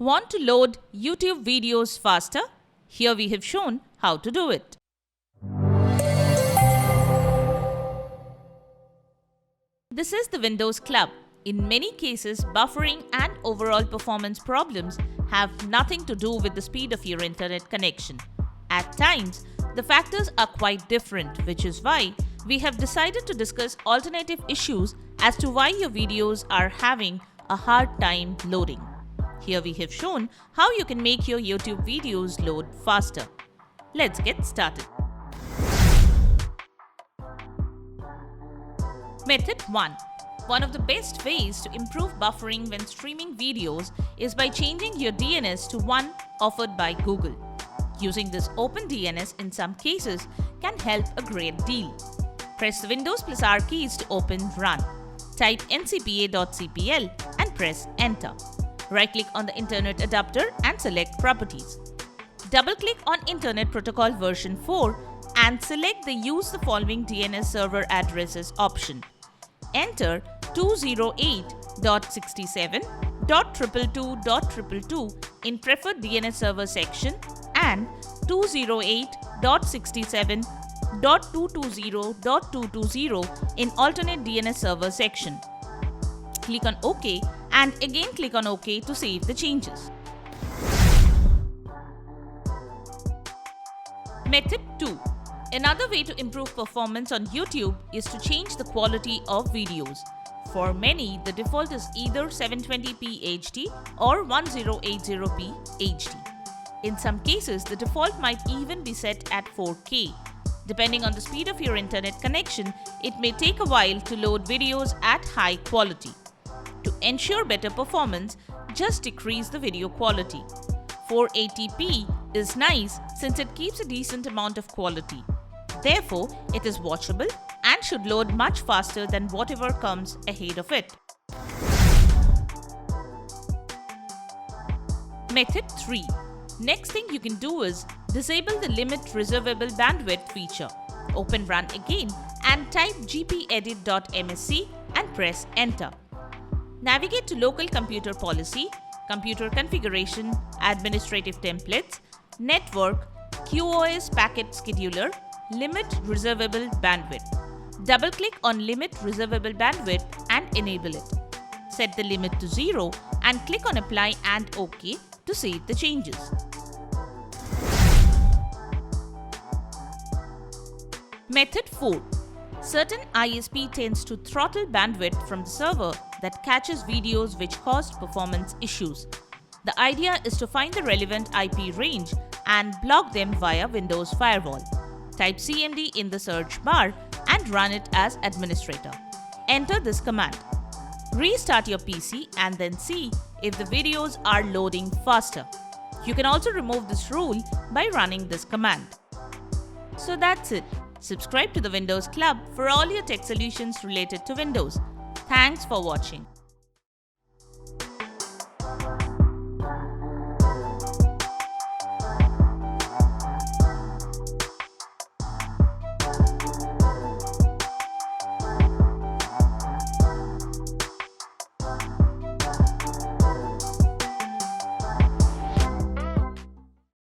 Want to load YouTube videos faster? Here we have shown how to do it. This is the Windows Club. In many cases, buffering and overall performance problems have nothing to do with the speed of your internet connection. At times, the factors are quite different, which is why we have decided to discuss alternative issues as to why your videos are having a hard time loading. Here we have shown how you can make your YouTube videos load faster. Let's get started. Method 1. One of the best ways to improve buffering when streaming videos is by changing your DNS to one offered by Google. Using this open DNS in some cases can help a great deal. Press the Windows plus R keys to open Run. Type ncpa.cpl and press Enter. Right-click on the Internet adapter and select Properties. Double-click on Internet Protocol version 4 and select the Use the following DNS server addresses option. Enter 208.67.222.222 in Preferred DNS Server section and 208.67.220.220 in Alternate DNS Server section. Click on OK and again click on OK to save the changes. Method 2. Another way to improve performance on YouTube is to change the quality of videos. For many, the default is either 720p HD or 1080p HD. In some cases, the default might even be set at 4K. Depending on the speed of your internet connection, it may take a while to load videos at high quality. To ensure better performance, just decrease the video quality. 480p is nice since it keeps a decent amount of quality. Therefore, it is watchable and should load much faster than whatever comes ahead of it. Method 3. Next thing you can do is disable the Limit Reservable Bandwidth feature. Open Run again and type gpedit.msc and press Enter. Navigate to Local Computer Policy, Computer Configuration, Administrative Templates, Network, QoS Packet Scheduler, Limit Reservable Bandwidth. Double-click on Limit Reservable Bandwidth and enable it. Set the limit to 0 and click on Apply and OK to save the changes. Method 4. Certain ISP tends to throttle bandwidth from the server that catches videos which caused performance issues. The idea is to find the relevant IP range and block them via Windows Firewall. Type cmd in the search bar and run it as administrator. Enter this command. Restart your PC and then see if the videos are loading faster. You can also remove this rule by running this command. So that's it. Subscribe to the Windows Club for all your tech solutions related to Windows. Thanks for watching.